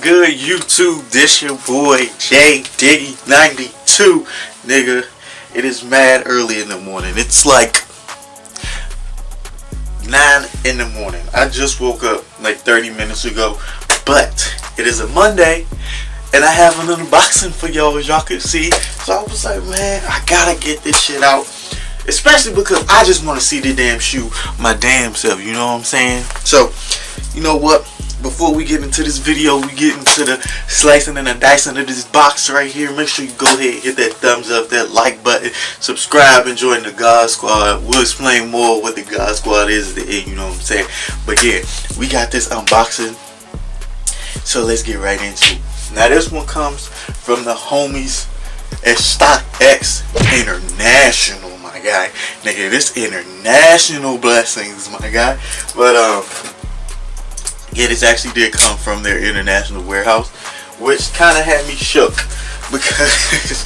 good, YouTube? This your boy J Diggy 92, nigga. It is mad early in the morning. It's like 9 in the morning. I just woke up like 30 minutes ago, but it is a Monday, and I have an unboxing for y'all, as y'all can see. So I was like, man, I gotta get this shit out, especially because I just want to see the damn shoe my damn self. You know what I'm saying? So, you know what? Before we get into this video, we get into the slicing and the dicing of this box right here. Make sure you go ahead and hit that thumbs up, that like button, subscribe, and join the God Squad. We'll explain more what the God Squad is at the end, you know what I'm saying? But yeah, we got this unboxing, so let's get right into it. Now this one comes from the homies at StockX International, my guy. Nigga, this international blessings, my guy. But yeah, this actually did come from their international warehouse, which kind of had me shook because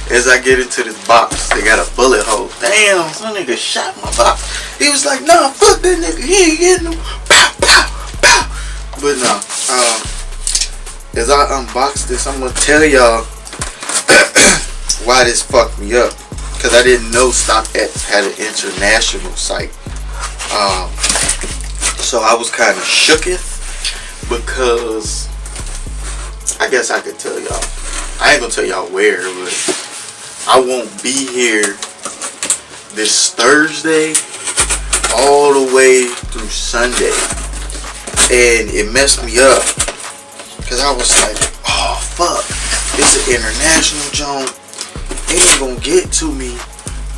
as I get into this box, they got a bullet hole. Damn, some nigga shot my box. He was like, nah, fuck that nigga, he ain't getting no pow, pow, pow. But no, as I unbox this, I'm gonna tell y'all why this fucked me up, because I didn't know StockX had an international site. So I was kind of shooketh, because I guess I could tell y'all. I ain't gonna tell y'all where, but I won't be here this Thursday all the way through Sunday, and it messed me up because I was like, oh fuck, it's an international joint. It ain't gonna get to me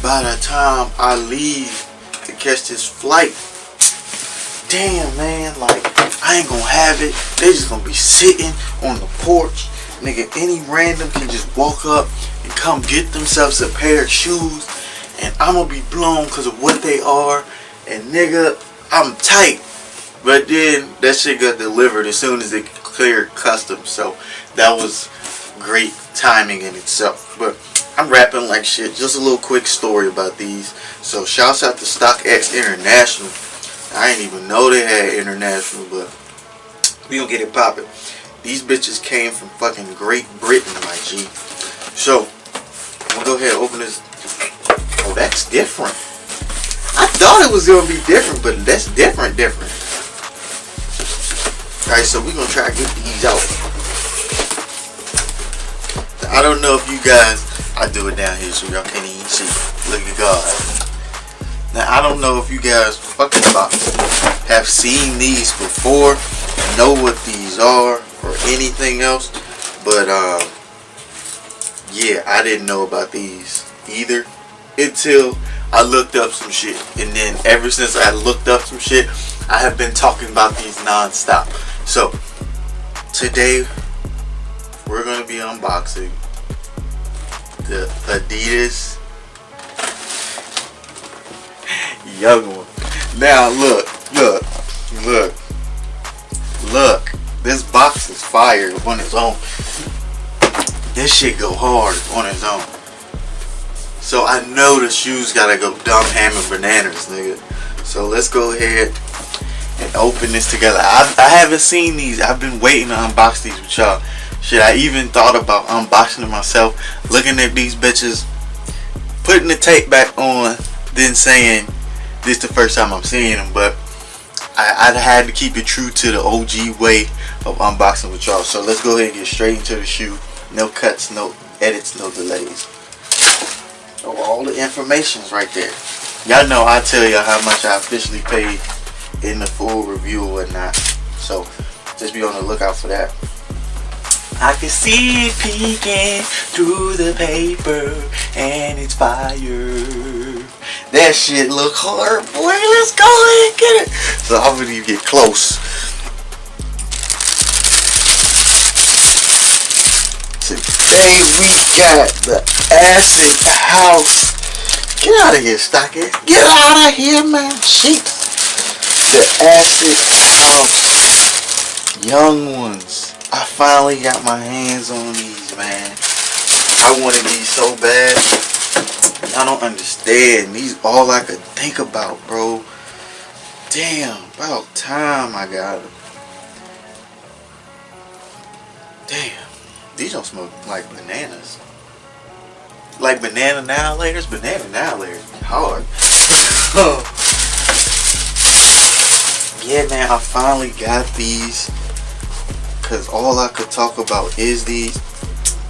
by the time I leave to catch this flight. Damn, man, like, I ain't gonna have it. They just gonna be sitting on the porch. Nigga, any random can just walk up and come get themselves a pair of shoes, and I'm gonna be blown because of what they are. And nigga, I'm tight. But then that shit got delivered as soon as it cleared customs, so that was great timing in itself. But I'm rapping like shit. Just a little quick story about these. So shouts out to StockX International. I didn't even know they had international, but we gonna get it popping. These bitches came from fucking Great Britain, my G. So, I'm gonna go ahead and open this. Oh, that's different. I thought it was gonna be different, but that's different. Alright, so we're gonna try to get these out. I don't know if you guys, I do it down here so y'all can't even see. Look at God. Now, I don't know if you guys fucking have seen these before, know what these are, or anything else, but yeah, I didn't know about these either until I looked up some shit. And then ever since I looked up some shit, I have been talking about these non-stop. So, today, we're going to be unboxing the Adidas Young One. Now look. This box is fire on its own. This shit go hard on its own. So I know the shoes gotta go dumb hammer bananas, nigga. So let's go ahead and open this together. I haven't seen these. I've been waiting to unbox these with y'all. Shit, I even thought about unboxing them myself, looking at these bitches, putting the tape back on, then saying this is the first time I'm seeing them. But I had to keep it true to the OG way of unboxing with y'all. So let's go ahead and get straight into the shoe. No cuts, no edits, no delays. So all the information's right there. Y'all know I tell y'all how much I officially paid in the full review or whatnot. So just be on the lookout for that. I can see it peeking through the paper, and it's fire. That shit look hard, boy. Let's go ahead and get it. So I'm gonna get close. Today we got the Acid House. Get out of here, StockX. Get out of here, man. Shit. The Acid House Young Ones. I finally got my hands on these, man. I wanted these so bad. I don't understand. These all I could think about, bro. Damn, about time I got them. Damn, these don't smoke like bananas. Like banana annihilators? Banana annihilators be hard. Yeah, man, I finally got these. Because all I could talk about is these.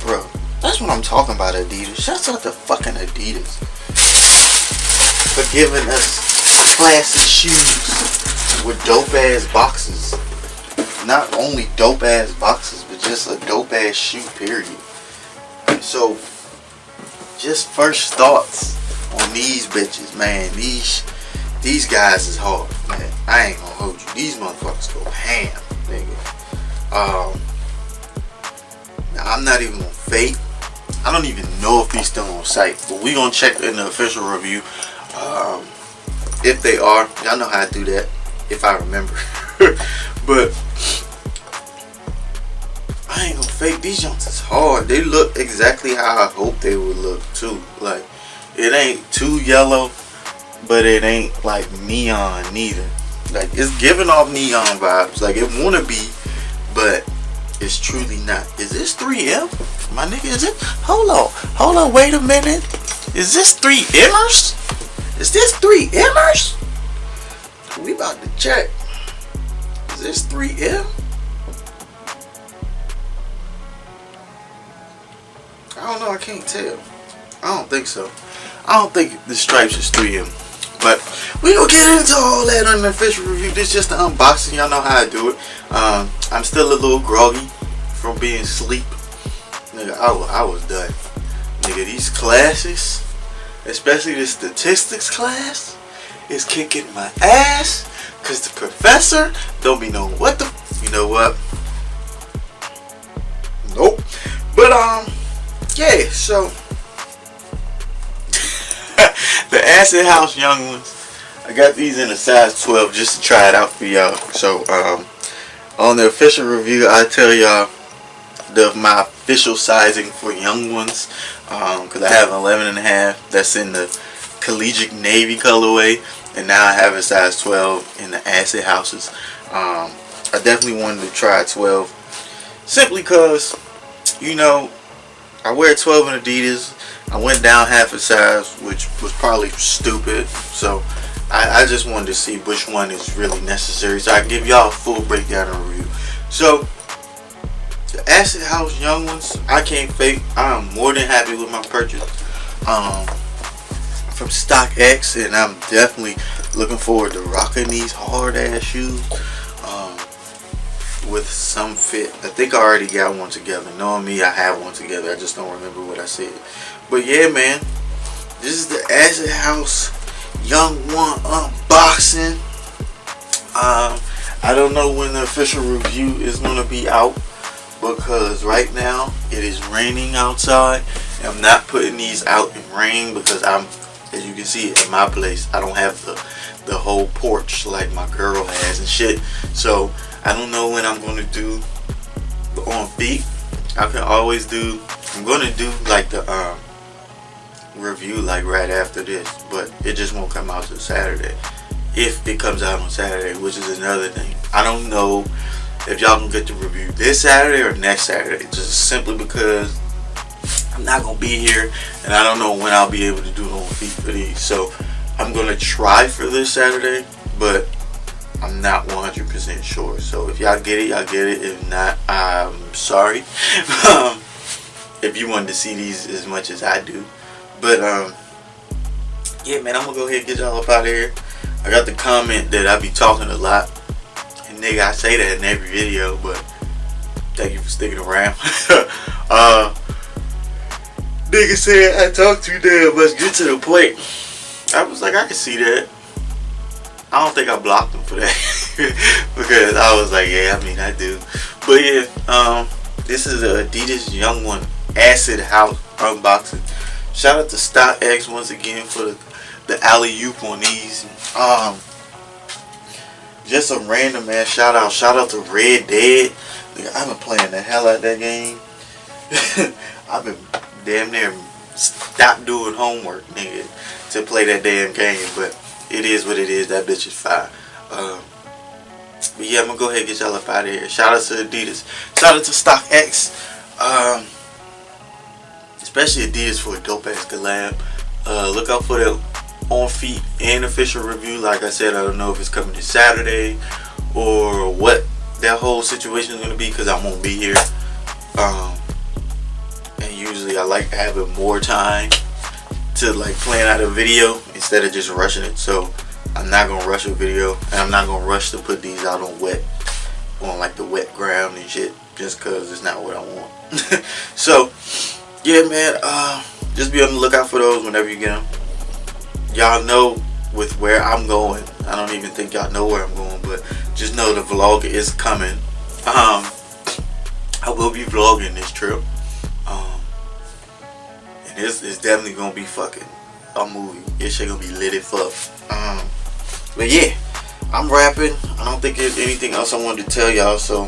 Bro, that's what I'm talking about, Adidas. Shouts out to fucking Adidas for giving us classic shoes with dope ass boxes. Not only dope ass boxes, but just a dope ass shoe, period. So, just first thoughts on these bitches, man. These guys is hard, man. I ain't gonna hold you. These motherfuckers go ham, nigga. Now I'm not even gonna fake. I don't even know if these still on site, but we gonna check in the official review. If they are, y'all know how to do that, if I remember. But I ain't gonna fake, these junks is hard. They look exactly how I hope they would look too. Like, it ain't too yellow, but it ain't like neon neither. Like, it's giving off neon vibes, like it wanna be, but it's truly not. Is this 3M? My nigga, is it? Hold on, wait a minute. Is this 3Mers? Is this 3Mers? We about to check. Is this 3M? I don't know, I can't tell. I don't think so. I don't think the stripes is 3M. But we don't get into all that on the official review. This is just the unboxing. Y'all know how I do it. I'm still a little groggy from being asleep. Nigga, I was done. Nigga, these classes, especially the statistics class, is kicking my ass. Cause the professor don't be knowing what the, you know what? Nope. But yeah, so the Acid House Young Ones, I got these in a size 12 just to try it out for y'all. So on the official review, I tell y'all my official sizing for young ones, because I have an 11.5 that's in the collegiate navy colorway, and now I have a size 12 in the Acid Houses. I definitely wanted to try 12 simply because, you know, I wear 12 in Adidas. I went down half a size, which was probably stupid, so I just wanted to see which one is really necessary, so I can give y'all a full breakdown and review. So the Acid House Young Ones, I can't fake, I am more than happy with my purchase from StockX, and I'm definitely looking forward to rocking these hard ass shoes with some fit. I think I already got one together. Knowing me, I have one together. I just don't remember what I said. But yeah, man, this is the Acid House Young One unboxing. I don't know when the official review is going to be out, because right now it is raining outside, and I'm not putting these out in rain because as you can see at my place, I don't have the whole porch like my girl has and shit. So I don't know when I'm going to do on feet. I can always do, I'm going to do like the review like right after this, but it just won't come out till Saturday. If it comes out on Saturday, which is another thing. I don't know if y'all can get the review this Saturday or next Saturday, just simply because I'm not going to be here, and I don't know when I'll be able to do it on feet for these. So I'm going to try for this Saturday, but I'm not 100% sure. So if y'all get it, y'all get it. If not, I'm sorry. If you wanted to see these as much as I do. But yeah, man, I'm going to go ahead and get y'all up out of here. I got the comment that I be talking a lot. And nigga, I say that in every video, but thank you for sticking around. Nigga said I talk too damn much. Get to the point. I was like, I can see that. I don't think I blocked him for that. Because I was like, yeah, I mean, I do. But yeah, this is a Adidas Young One Acid House unboxing. Shout out to StockX once again for the alley-oop on these. Just some random ass shout out. Shout out to Red Dead. I've been playing the hell out of that game. I've been damn near stopped doing homework, nigga, to play that damn game. But it is what it is. That bitch is fire. But yeah, I'm gonna go ahead and get y'all up out of here. Shout out to Adidas. Shout out to StockX. Especially Adidas for a dope ass collab. Look out for the On Feet and official review. Like I said, I don't know if it's coming this Saturday or what that whole situation is gonna be, because I won't be here. And usually I like having more time to like plan out a video instead of just rushing it. So I'm not gonna rush a video, and I'm not gonna rush to put these out on like the wet ground and shit, just cause it's not what I want. So yeah, man, just be on the lookout for those whenever you get them. Y'all know with where I'm going, I don't even think y'all know where I'm going, but just know the vlog is coming. I will be vlogging this trip, and it's definitely gonna be fucking a movie. This shit gonna be lit as fuck. But yeah, I'm rapping. I don't think there's anything else I wanted to tell y'all. So,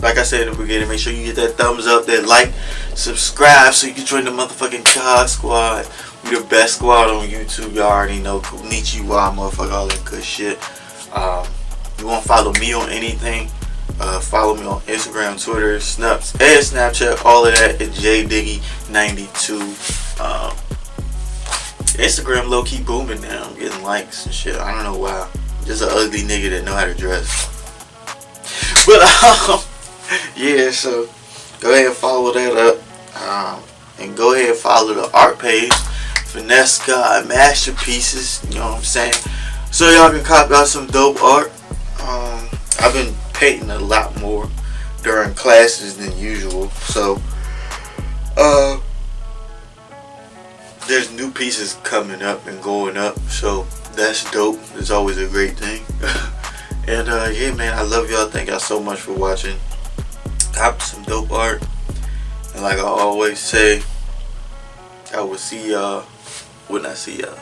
like I said in the beginning, make sure you get that thumbs up, that like, subscribe, so you can join the motherfucking COG Squad. We the best squad on YouTube. Y'all already know. Konnichiwa, motherfucker, all that good shit. You want to follow me on anything? Follow me on Instagram, Twitter, Snaps, and Snapchat. All of that at JDiggy92. Instagram low key booming now. I'm getting likes and shit. I don't know why. Just an ugly nigga that know how to dress. But yeah, so go ahead and follow that up. And go ahead and follow the art page, Finesse God Masterpieces. You know what I'm saying? So y'all can cop out some dope art. I've been painting a lot more during classes than usual. So there's new pieces coming up and going up, so that's dope. It's always a great thing. And yeah, man, I love y'all. Thank y'all so much for watching. Cop some dope art, and like I always say, I will see y'all when I see y'all.